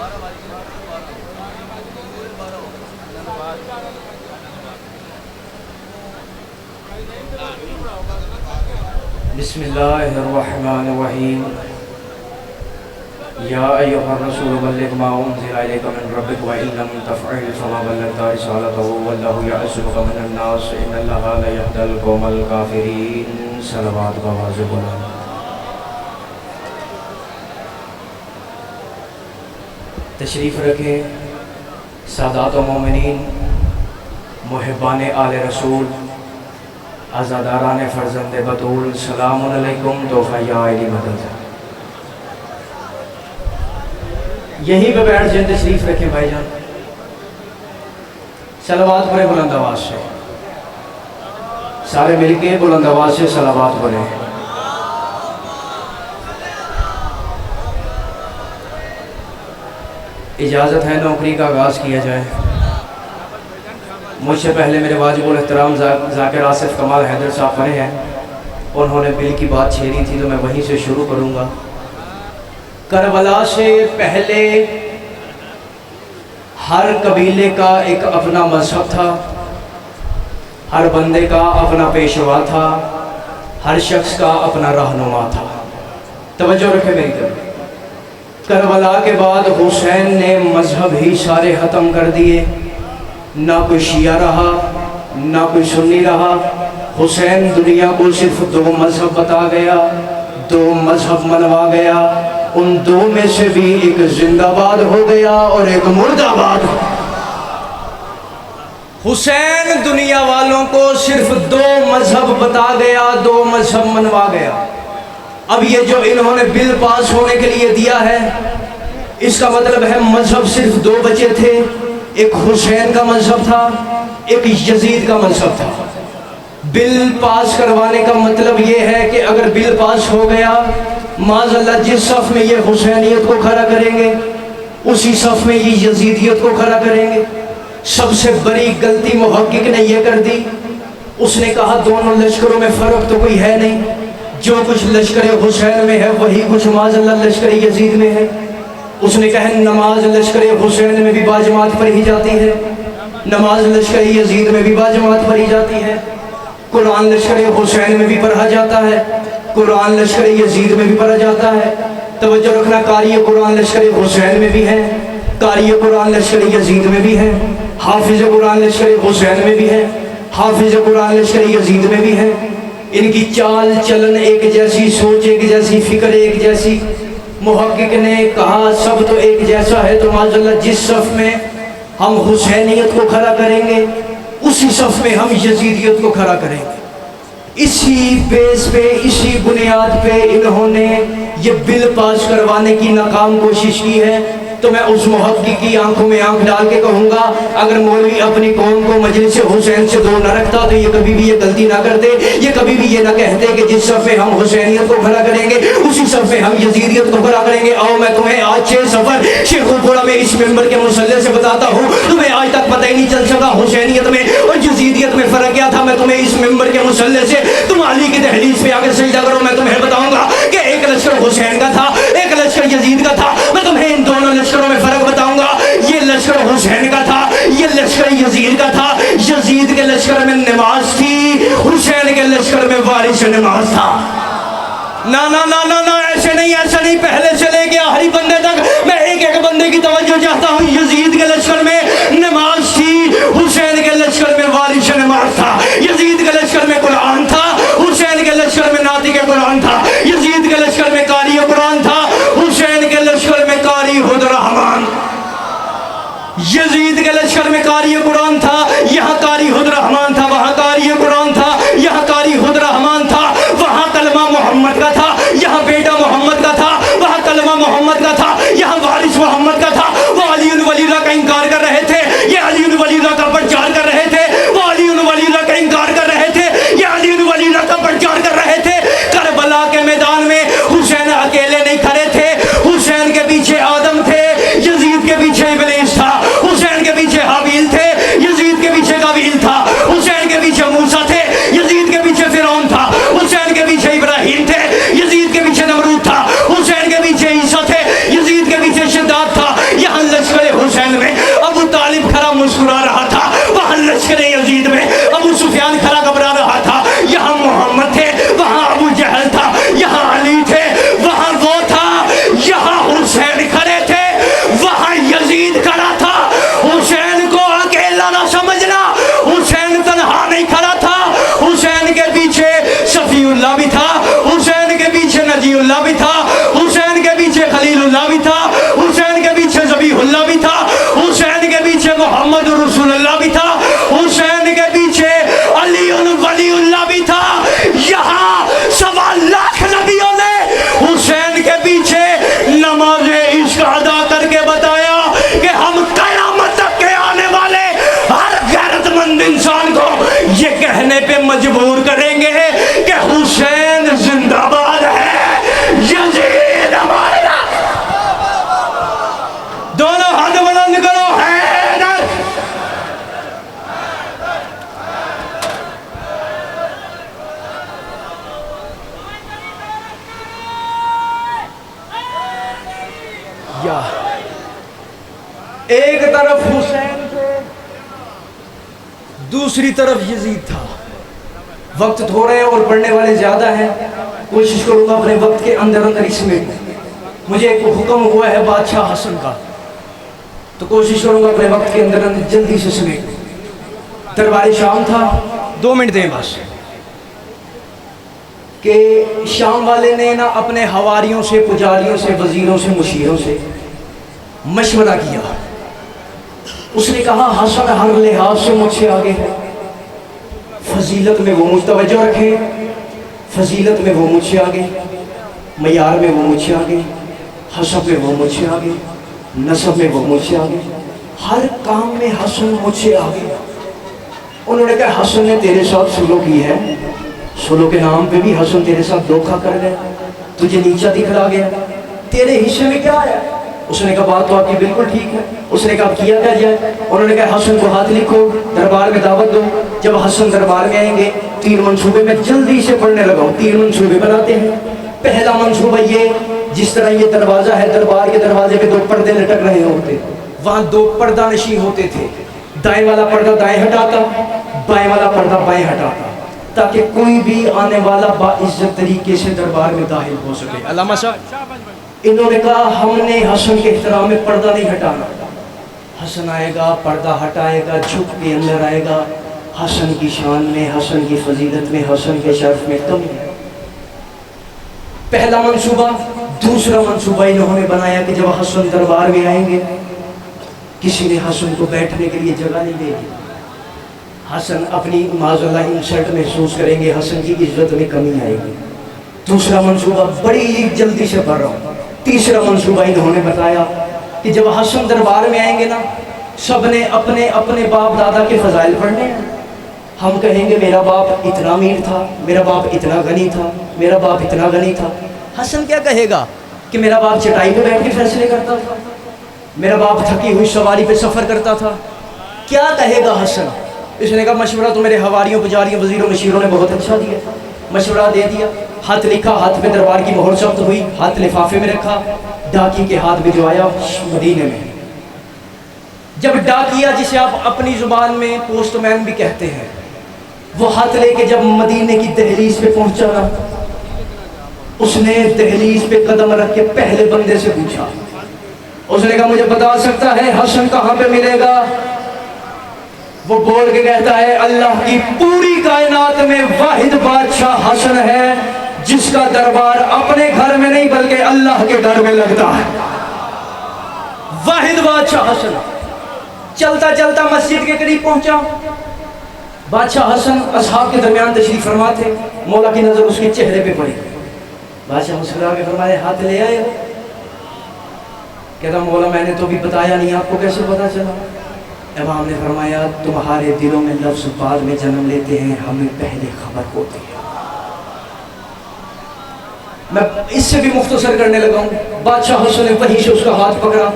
بسم اللہ الرحمن الرحیم یا ایھا الرسول بلغ ما انزل الیک من ربک وان لم تفعل فما بلغت رسالته واللہ یعصمک من الناس ان اللہ لا یهدی القوم الکافرین. صلوات کا واضح بلند. تشریف رکھیں سادات و مومنین، محبان آل رسول، عزاداران فرزند بطول، سلام علیکم. تحفہ یا علی مدد. یہیں پہ بیٹھ جائیں، تشریف رکھیں بھائی جان. صلوات پڑھیں بلند آواز سے، سارے مل کے بلند آواز سے صلوات پڑھیں. اجازت ہے نوکری کا آغاز کیا جائے. مجھ سے پہلے میرے واجب الاحترام ذاکر آصف کمال حیدر صاحب کھڑے ہیں، انہوں نے بل کی بات چھیڑی تھی تو میں وہیں سے شروع کروں گا. کربلا سے پہلے ہر قبیلے کا ایک اپنا مذہب تھا، ہر بندے کا اپنا پیشوا تھا، ہر شخص کا اپنا رہنما تھا. توجہ رکھے میری طرف. کربلا کے بعد حسین نے مذہب ہی سارے ختم کر دیے، نہ کوئی شیعہ رہا نہ کوئی سنی رہا. حسین دنیا کو صرف دو مذہب بتا گیا، دو مذہب منوا گیا. ان دو میں سے بھی ایک زندہ باد ہو گیا اور ایک مردہ باد. حسین دنیا والوں کو صرف دو مذہب بتا گیا، دو مذہب منوا گیا. اب یہ جو انہوں نے بل پاس ہونے کے لیے دیا ہے، اس کا مطلب ہے مذہب صرف دو بچے تھے. ایک حسین کا مذہب تھا، ایک یزید کا مذہب تھا. بل پاس کروانے کا مطلب یہ ہے کہ اگر بل پاس ہو گیا، معاذ اللہ جس صف میں یہ حسینیت کو کھڑا کریں گے اسی صف میں یہ یزیدیت کو کھڑا کریں گے. سب سے بڑی غلطی محقق نے یہ کر دی، اس نے کہا دونوں لشکروں میں فرق تو کوئی ہے نہیں، جو کچھ لشکر حسین میں ہے وہی کچھ معاذ اللہ لشکر یزید میں ہے. اس نے کہا نماز لشکر حسین میں بھی باجماعت پڑھی جاتی ہے، نماز لشکر یزید میں بھی باجماعت پڑھی جاتی ہے. قرآن لشکر حسین میں بھی پڑھا جاتا ہے، قرآن لشکر یزید میں بھی پڑھا جاتا ہے. توجہ رکھنا، قاری قرآن لشکر حسین میں بھی ہے، قاری قرآن لشکر یزید میں بھی ہے، حافظ قرآن لشکر حسین میں بھی ہے، حافظ قرآن لشکر یزید میں بھی ہے. ان کی چال چلن ایک جیسی، سوچ ایک جیسی، فکر ایک جیسی. محقق نے کہا سب تو ایک جیسا ہے، تو معاذ اللہ جس صف میں ہم حسینیت کو کھڑا کریں گے اسی صف میں ہم یزیدیت کو کھڑا کریں گے. اسی بیس پہ، اسی بنیاد پہ انہوں نے یہ بل پاس کروانے کی ناکام کوشش کی ہے. تو میں اس محقق کی آنکھوں میں آنکھ ڈال کے کہوں گا، اگر مولوی اپنی قوم کو مجلس حسین سے دور نہ رکھتا تو یہ کبھی بھی یہ غلطی نہ کرتے، یہ کبھی بھی یہ نہ کہتے کہ جس صف میں ہم حسینیت کو کھڑا کریں گے اسی صف میں ہم یزیدیت کو کھڑا کریں گے. آؤ میں تمہیں آج 6 سفر شیخوپورہ میں اس ممبر کے مصلی سے بتاتا ہوں. تمہیں آج تک پتہ ہی نہیں چل سکا حسینیت میں اور یزیدیت میں فرق کیا تھا. میں تمہیں اس ممبر کے مصلی سے، تم علی کی دہلیز پہ آ کے سجدہ کرو، میں تمہیں بتاؤں گا کہ ایک لشکر حسین کا تھا، ایک لشکر یزید کا تھا. میں تمہیں ان دونوں لشکروں میں فرق بتاؤں گا. یہ لشکر حسین کا تھا، یہ لشکر یزید کا تھا. یزید کے لشکر میں نماز تھی، حسین کے لشکر میں وارث نماز تھا. نا نا نا نا نا، ایسے نہیں، ایسا نہیں. پہلے سے لے کے آخری بندے تک میں ایک ایک بندے کی توجہ چاہتا ہوں. یزید کے لشکر میں نماز تھی، حسین کے لشکر میں وارث نماز تھا. یزید کے لشکر میں قرآن تھا، حسین کے لشکر میں ناطق قرآن تھا. یزید کے لشکر میں قاری قرآن تھا، या एक तरफ हुसैन थे, दूसरी तरफ यजीद था। वक्त थोड़े और पढ़ने वाले ज्यादा हैं, कोशिश करूंगा अपने वक्त के अंदर अंदर इसमें। मुझे एक हुक्म हुआ है बादशाह हसन का, तो कोशिश करूंगा अपने वक्त के अंदर अंदर जल्दी से समेट। दरबार शाम था, 2 मिनट दें बस, कि शाम वाले ने ना अपने हवारियों से, पुजारियों से, वजीरों से, मुशीरों से मशवरा किया। उसने कहा हसन हर लिहाज से मुझसे आगे है, फजीलत में वो मुझ तवज्जो रखे, फजीलत में वो मुझसे आगे, मयार में वो मुझसे आगे, हसब में वो मुझसे आगे, नसब में वो मुझसे आगे, हर काम में हसन मुझसे आगे। उन्होंने कहा हसन ने तेरे साथ सुलू की है, सुलू के नाम पे भी हसन तेरे साथ धोखा कर गया, तुझे नीचा दिखला गया, तेरे हिस्से में क्या आया? उसने कहा बात तो आपकी बिल्कुल ठीक है। उसने कहा किया क्या जाए? उन्होंने कहा हसन को हाथ लिखो, दरबार में दावत दो। जब हसन दरबार में आएंगे 3 मंसूबे में जल्दी से पढ़ने लगा। 3 मंसूबे बनाते हैं। पहला मंसूबा ये, जिस तरह ये दरवाजा है, दरबार के दरवाजे पे 2 पर्दे लटक रहे होते, वहाँ 2 पर्दा नशी होते थे। दाएं वाला पर्दा दाएं हटाता, बाएं वाला पर्दा बाएं हटाता, ताकि कोई भी आने वाला बाइज्जत तरीके से दरबार में दाखिल हो सके। अल्लामा साहब, इन्होंने कहा हमने हसन के एहतराम में पर्दा नहीं हटाना। हसन आएगा, पर्दा हटाएगा, झुक के अंदर आएगा। हसन की शान में, हसन की फजीलत में, हसन के शर्फ में कमी है। पहला मंसूबा। दूसरा मंसूबा इन्होंने बनाया कि जब हसन दरबार में आएंगे, किसी ने हसन को बैठने के लिए जगह नहीं देगी। हसन अपनी माज़अल्लाह इंसल्ट महसूस करेंगे, हसन की इज्जत में कमी आएगी। दूसरा मंसूबा बड़ी जल्दी से पढ़ रहा हूँ। तीसरा मंसूबा इन्होंने बताया कि जब हसन दरबार में आएंगे ना, सब ने अपने अपने बाप दादा के फजाइल पढ़ने हैं। हम कहेंगे मेरा बाप इतना अमीर था, मेरा बाप इतना गनी था, मेरा बाप इतना गनी था। हसन क्या कहेगा कि मेरा बाप चटाई पे बैठ के फैसले करता था, मेरा बाप थकी हुई सवारी पे सफ़र करता था। क्या कहेगा हसन? इसने कहा मशवरा तो मेरे हवारियों, पुजारियों, वजीरों, मशीरों ने बहुत अच्छा दिया। मशवरा दे दिया, हाथ लिखा, हाथ पे दरबार की मोहर जब्त हुई, हाथ लिफाफे में रखा, डाकी के हाथ भिजवाया मदीने में। जब डाकिया, जिसे आप अपनी जुबान में पोस्टमैन भी कहते हैं, वो हाथ लेके जब मदीने की दहलीज पे पहुंचा ना, उसने दहलीज पे कदम रख के पहले बंदे से पूछा। उसने कहा मुझे बता सकता है हसन कहाँ पे मिलेगा? वो बोल के कहता है अल्लाह की पूरी कायनात में वाहिद बादशाह हसन है, जिसका दरबार अपने घर में नहीं बल्कि अल्लाह के घर में लगता है। वाहिद बादशाह हसन। चलता चलता मस्जिद के करीब पहुंचा। बादशाह हसन असहाब के दरमियान तशरीफ फरमा थे। मौला की नजर उसके चेहरे पे पड़ी। बादशाह मुस्कुरा के फरमाए हाथ ले आए? कहता मौला मैंने तो भी बताया नहीं, आपको कैसे पता चला? इमाम ने फरमाया तुम्हारे दिलों में लफ्ज़ बाद में जन्म लेते हैं, हमें पहले खबर होती है। मैं इससे भी मुख्तसर करने लगा हूँ। बादशाह हसन ने वहीं से उसका हाथ पकड़ा।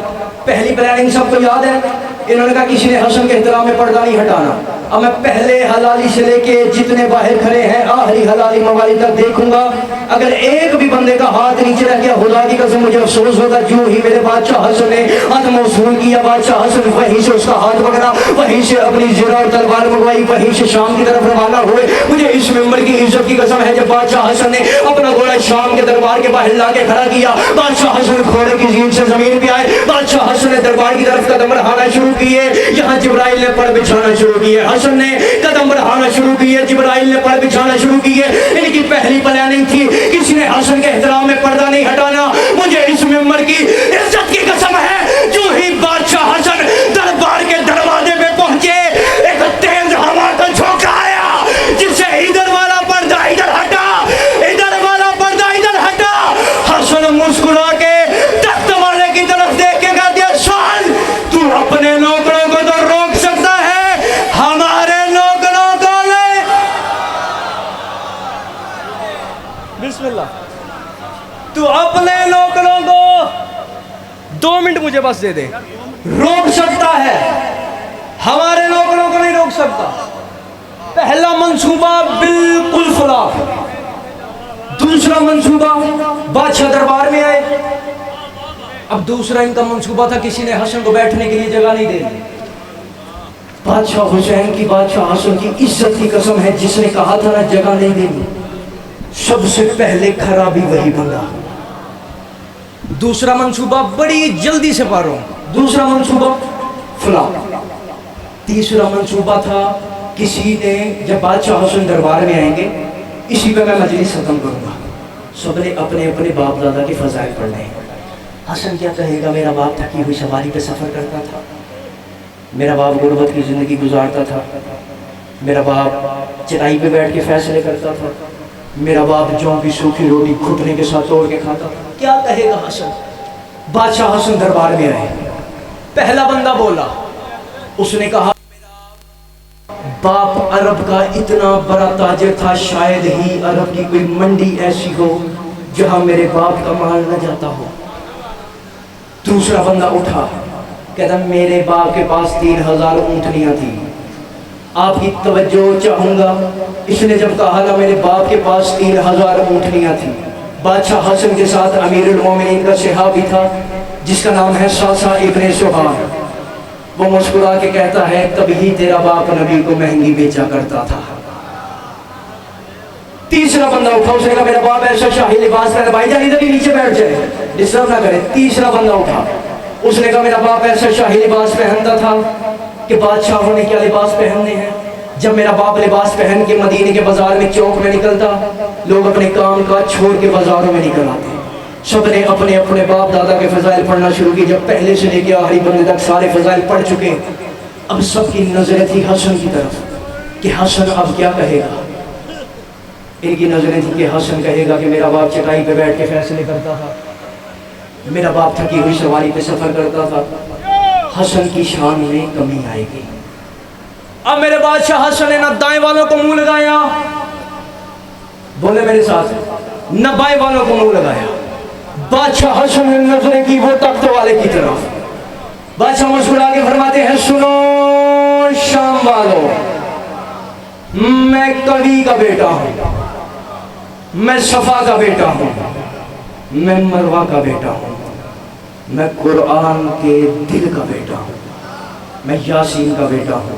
पहली प्लानिंग सबको याद है। इन्होंने कहा किसी ने हसन के एहतराम में पर्दा नहीं हटाना। अब मैं पहले हलाली से लेके जितने बाहर खड़े हैं आखिरी हलाली मवाली तक देखूंगा। अगर एक भी बंदे का हाथ नीचे रह गया, खुदा की कसम मुझे अफसोस होगा। जो ही मेरे बादशाह हसन ने हाथ मौसूल किया, बादशाह हसन वहीं से उसका हाथ पकड़ा, वहीं से अपनी ज़रा और तलवार मंगवाई, वहीं से शाम की तरफ रवाना हुए। मुझे इस मेंबर की इज्जत की कसम है, जब बादशाह हसन ने अपना घोड़ा शाम के दरबार के बाहर लाके खड़ा किया, बादशाह हसन घोड़े की जीन से जमीन पे आए। बादशाह हसन ने दरबार की तरफ कदम बढ़ाना शुरू किए। यहाँ जिब्राइल ने पर बिछाना शुरू किए। हसन ने कदम बढ़ाना शुरू किए, जिब्राइल ने पर बिछाना शुरू किए। इनकी पहली प्लानिंग थी किसी ने हसन के एहतराम में पर्दा नहीं हटाना। मुझे इस मेंबर की इज्जत की कसम है, जो ही बादशाह हसन दरबार के दरवाजे पे पहुंचे, एक तेज हवा का झोंका आया, जिससे इधर वाला पर्दा इधर हटा, इधर वाला पर्दा इधर हटा। हसन मुस्कुरा के तख्त वाले की तरफ देख के कह दिया शान, तू अपने नौकरों को तो रोक सकता है, हमारे नौकरों को ले। बिस्मिल्लाह। तू अपने नौकरों को 2 मिनट मुझे बस दे दे, रोक सकता है, हमारे नौकरों को नहीं रोक सकता। पहला मंसूबा बिल्कुल फ्लॉप। दूसरा मंसूबा, बादशाह दरबार में आए, अब दूसरा इनका मंसूबा था, किसी ने हसन को बैठने के लिए जगह नहीं दे दी। बादशाह हुसैन की, बादशाह हसन की इज्जत की कसम है, जिसने कहा था ना जगह नहीं देनी, सबसे पहले खराबी वही बंदा। दूसरा मंसूबा बड़ी जल्दी से पा रहा हूं, दूसरा मंसूबा फला। तीसरा मंसूबा था, किसी ने, जब बादशाह हसन दरबार में आएंगे, इसी पे मैं मजलिस खत्म करूंगा, सबने अपने अपने बाप दादा के फजाइल पढ़ने हैं। हसन क्या कहेगा, मेरा बाप थकी हुई सवारी पे सफ़र करता था, मेरा बाप गुर्बत की ज़िंदगी गुजारता था, मेरा बाप चटाई पे बैठ के फैसले करता था, मेरा बाप जौ की सूखी रोटी घुटने के साथ तोड़ के खाता था। क्या कहेगा हसन? बादशाह हसन दरबार में आए, पहला बंदा बोला, उसने कहा बाप अरब का इतना बड़ा ताजिर था, शायद ही अरब की कोई मंडी ऐसी हो जहां मेरे बाप का माल न जाता हो। दूसरा बंदा उठा, कहता मेरे बाप के पास 3000 ऊँटनियाँ थी, आपकी तवज्जो चाहूँगा। इसने जब कहा ना मेरे बाप के पास 3000 ऊँटनियाँ थी, बादशाह हसन के साथ अमीरुल मोमिनीन का सहाबी था जिसका नाम है सासा इब्ने सुहार, वो मुस्कुरा के कहता है तभी तेरा बाप नबी को महंगी बेचा करता था। तीसरा बंदा उठा, उसने कहा मेरा बाप ऐसा शाही लिबास पहना, भाई जान इधर ही नीचे बैठ जाए, डिस्टर्ब ना करे। तीसरा बंदा उठा, उसने कहा मेरा बाप ऐसा शाही लिबास पहनता था कि बादशाहों ने क्या लिबास पहनने हैं। जब मेरा बाप लिबास पहन के मदीने के बाजार में चौक में निकलता, लोग अपने काम काज छोड़ के बाजारों में निकल आते। सब ने अपने अपने बाप दादा के फजाइल पढ़ना शुरू की। जब पहले से लेके आखिरी बंदे तक सारे फजाइल पढ़ चुके, अब सबकी नजरें थी हसन की तरफ कि हसन अब क्या कहेगा। इनकी नजरें थी कि हसन कहेगा कि मेरा बाप चटाई पे बैठ के फैसले करता था, मेरा बाप थकी हुई सवारी पे सफर करता था। हसन की शान में कमी आएगी। अब मेरे बादशाह हसन ने न दाएं वालों को मुंह लगाया, बोले मेरे साथ, न बाएं वालों को मुंह लगाया। बादशाह हसन ने नजरें की वो तख्त वाले की तरफ। बादशाह मुस्कुरा के फरमाते हैं सुनो शाम वालों, मैं कवि का बेटा हूं, मैं सफा का बेटा हूं, मैं मरवा का बेटा हूं, मैं कुरान के दिल का बेटा हूं, मैं यासीन का बेटा हूं,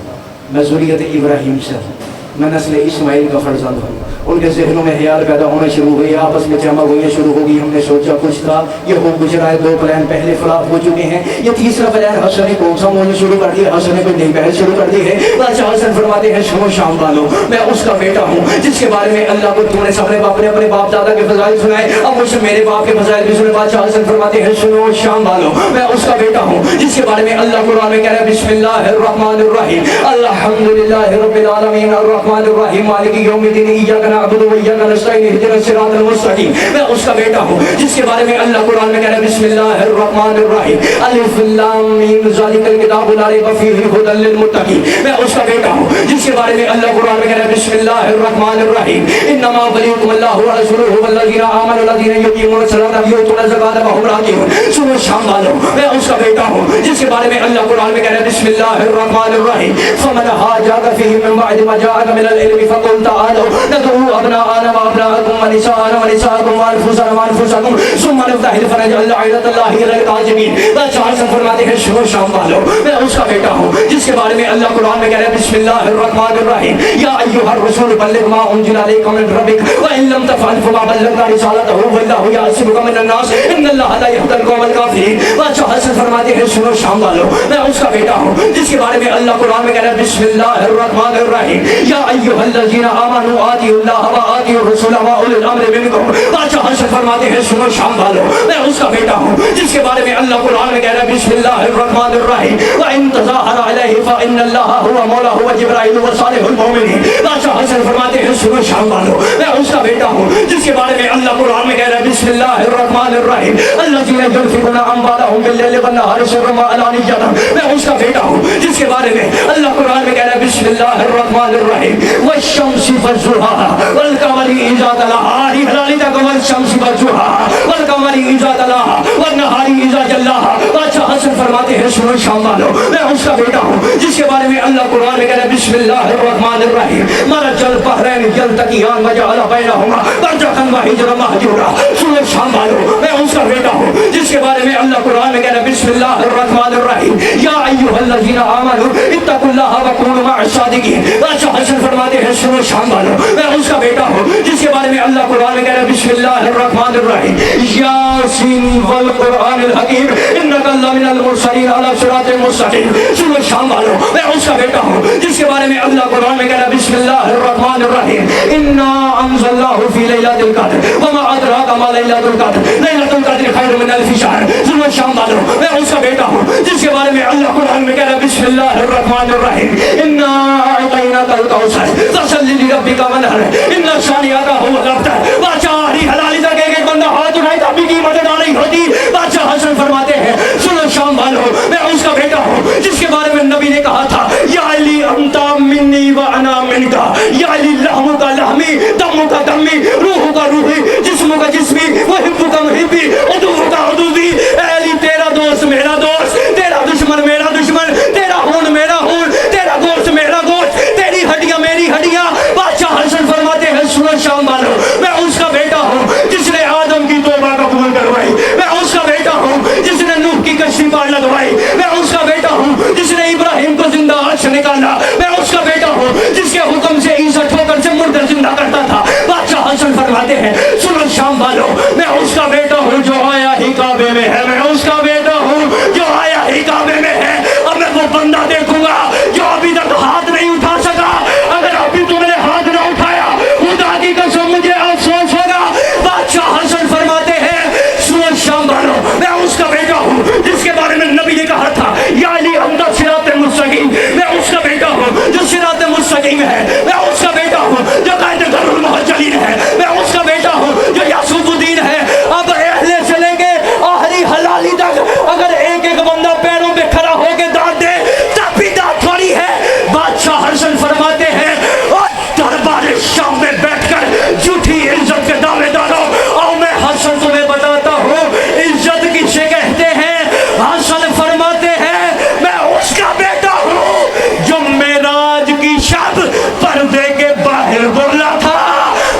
मैं ज़ुर्रियत इब्राहिम से हूं, मैं नस्ल इस्माइल का फर्जंद हूँ। उनके ज़हनों में ख्याल पैदा होना शुरू हुई, आपस में जमा हुई शुरू होगी। हमने सोचा कुछ था, ये हो गुजरा है, 2 प्लान पहले फ्लॉप हो चुके हैं, ये तीसरा प्लान हसन ने कौन सा मुझे शुरू कर दिया, हसन ने कोई नई पहल शुरू कर दी है। बादशाह हसन फरमाते हैं सुनो शाम वालों, मैं उसका बेटा हूँ जिसके बारे में अल्लाह को तूने सबने अपने बाप दादा के फजाइल सुनाए, अब मुझे मेरे बाप के फजाइल भी सुने। बादशाह हसन फरमाते हैं सुनो शाम वालों, मैं उसका बेटा हूँ जिसके बारे में अल्लाह कुरान में कह रहा है बिस्मिल्लाहिर्रहमानिर्रहीम अल्हम्दुलिल्लाहि रब्बिल आलमीन अर्रहमानिर्रहीम मालिकी यौमिद्दीन इय्याका नअबुदु व इय्याका नस्तईन इहदिनस सिरातल मुस्तकीम। मैं उसका बेटा हूँ जिसके बारे में अल्लाह कुरान में कह रहा है बिस्मिल्लाहिर्रहमानिर्रहीम अलिफ लाम मीम ज़ालिकल किताबु ला रैब फीहि हुदल लिल मुत्तकीन। मैं उसका बेटा हूँ जिसके बारे में अल्लाह कुरान में कह रहा है बिस्मिल्लाहिर्रहमानिर्रहीम इन्नमा वलियुकुम अल्लाहु व रसूलुहु वल्लज़ीना आमनु लज़ीना युक़ीमूनस सलाता व यु'तूनज़ ज़काता व हुम राकिऊन। सुनो शाम वालों, मैं उसका बेटा हूँ जिसके बारे में अल्लाह कुरान में कह रहा है बिस्मिल्लाहिर्रहमानिर्रहीम फमन हाजाका फीहि मिन बअद मा जाअका मिनल इल्मि फकुल तआलू नद'ू अबनाअना व अबनाअकुम व निसाअना व निसाअकुम व अनफुसना व अनफुसकुम सुम्मा नफ्तहिल फनजअल आयतल्लाहि लिल काज़िमीन। बादशाह हसन फरमाते हैं सुनो शाम वालों, मैं उसका बेटा हूँ जिसके बारे में अल्लाह कुरान में कह रहा है बिस्मिल्लाहिर्रहमानिर्रहीम या अय्युहर रसूल बल्लिग मा उनज़िला इलैका मिन रब्बिक व इन लम तफ़अल फमा बल्लगता रिसालतहु वल्लाहु यअसिमुका मिनन नास इन्नल्लाहा ला यहदिल कौमल काफ़िरीन। बादशाह हसन फरमाते हैं सुनो शाम वालों, मैं उसका बेटा हूँ जिसके बारे में अल्लाह कुरान में कह रहा है बिस्मिल्लाहिर्रहमानिर्रहीम या अय्युहल्लज़ीना आमनू आतिउल्लाह व आतिउर रसूल व उलिल अम्रि मिनकुम। बादशाह हसन फरमाते हैं सुनो शाम वालों, मैं उसका बेटा हूँ जिसके बारे में अल्लाह कुरान में कह रहा है बिस्मिल्लाहिर्रहमानिर्रहीम व इन तज़ाहरा अलैहि फ़इन्नल्लाहा हुवा मौलाहु व जिब्राईल व सालिहुल मुमिनीन। बादशाह हसन फरमाते हैं सुनो शाम वालों, मैं उसका बेटा हूँ जिसके बारे में अल्लाह कुरान में कह रहा है बिस्मिल्लाहिर्रहमानिर्रहीम अल्लज़ीना युनफ़िक़ूना अम्वालहुम बिल्लैलि वन्नहारि सिर्रन व अलानियतन। मैं उसका बेटा हूँ जिसके बारे में अल्लाह कुरान में कह रहा है बिस्मिल्लाहिर्रहमानिर्रहीम वश्शम्सि वज़्ज़ुहा वल क़मरि इज़ा तलाहा हलाली तक वश्शम्सि वज़्ज़ुहा वल क़मरि इज़ा तलाहा वन नहारी इज़ा जल्लाहा। बादशाह हसन फरमाते हैं सुनो शाम वालों, मैं उसका बेटा हूँ जिसके बारे में अल्लाह कुरान में कह रहा है बिस्मिल्लाहिर्रहमानिर्रहीम मरजल बहरैन यल्तक़ियान वजअल बैनहुमा बरज़खन व हिजरन महजूरा। सुनो शाम वालों, मैं उसका बेटा हूँ जिसके बारे में अल्लाह اللہ قرآن میں کہہ رہا بسم اللہ الرحمن الرحیم یا ایھا الذین آمنوا اتقوا اللہ وکونوا مع الصادقین. بادشاہ حسن فرماتے ہیں سنو شام والو میں اس کا بیٹا ہوں جس کے بارے میں اللہ قرآن میں کہہ رہا بسم اللہ الرحمن الرحیم یاسین والقرآن الحکیم انک لمن المرسلین علی صراط مستقیم. سنو شام والو میں اس کا بیٹا ہوں جس کے بارے میں اللہ قرآن میں کہہ رہا بسم اللہ الرحمن الرحیم انا انزلناہ فی لیلۃ القدر وما ادراک ما لیلۃ القدر لیلۃ القدر خیر من الف شہر. سنو شام والو میں اس کا بیٹا ہوں جس کے بارے میں اللہ قرآن میں کہہ رہا بسم اللہ الرحمن الرحیم انا اعطیناک الکوثر فصل لربک وانحر ان شانئک هو الابتر. بادشاہ حلالی تک ایک بندہ ہاتھ اٹھائے تو اپنی کی مدد آ رہی ہوتی. بادشاہ حسن فرماتے ہیں سنو شام والو میں اس کا بیٹا ہوں جس کے بارے میں نبی نے کہا تھا یا علی انتا منی و انا منکا یا علی لحم کا لحمی دم کا دمی روح کا روحی جسم کا جسمی محب کا محبی عدو کا عدوی. اے علی تیرا دوست میرا دوست تیرا دشمن میرا دشمن تیرا خون میرا خون تیرا گوشت میرا گوشت تیری ہڈیاں میری ہڈیاں. بادشاہ حسن فرماتے ہیں سنو شام والو میں اس کا بیٹا ہوں جس نے آدم کی توبہ قبول کروائی. میں اس کا بیٹا ہوں جس نے نوح کی کشتی پار لگوائی. میں اس کا بیٹا ہوں جس نے ابراہیم کو زندہ عرش نکالا. میں اس کا بیٹا ہوں جس کے حکم سے عیسیٰ ٹھوکر سے مردہ زندہ کرتا تھا. بادشاہ حسن فرماتے ہیں سنو شام والو میں اس کا بیٹا ہوں جو آیا ہی کعبے میں ہے. میں اس کا بیٹا ہوں جو آیا ہی کعبے میں ہے. اب میں وہ بندہ دیکھوں گا جو ابھی تک ہاتھ نہیں اٹھا سکا. اگر ابھی تم نے ہاتھ نہ اٹھایا خدا کی قسم مجھے افسوس ہوگا. بادشاہ حسن فرماتے ہیں سنو شام والو میں اس کا بیٹا ہوں جس کے بارے میں نبی نے کہا تھا یا علی انت صراط مستقیم. میں اس کا بیٹا ہوں جو صراط مستقیم ہے. میں اس کا بیٹا ہوں جو قائد در المحجلین ہے. میں اس کا بیٹا ہوں جو یعصوب الدین ہے. اب اہل سے لے کے آخری حلالی تک اگر ایک ایک بندہ پیروں پہ کھڑا ہو کے داد دے تب بھی داد تھوڑی ہے. بادشاہ حسن فرماتے ہیں اور دربار شام میں بیٹھ کر جھوٹی عزت کے دعوے داروں اور میں حسن تمہیں بتاتا ہوں عزت کسے کہتے ہیں. حسن فرماتے ہیں میں اس کا بیٹا ہوں جو معراج کی شب پردے کے باہر بولا تھا.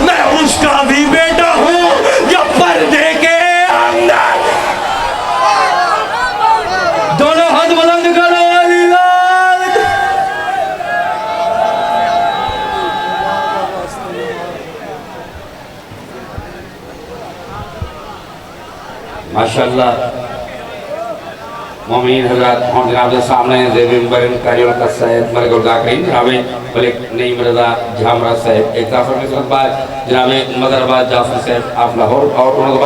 میں اس کا بھی بیٹا ہوں جو پردے کے اندر. دونوں ہاتھ بلند کرو اللہ. ماشاءاللہ مومین حضرات ہوں جناب کے سامنے زیب مبرن کاریوں کا صاحب مرگ الداکرین جناب ملک نعیم رضا جھامرہ صاحب ایک دافر کے ساتھ بعد جناب مدر آباد جعفر صاحب آپ لاہور اور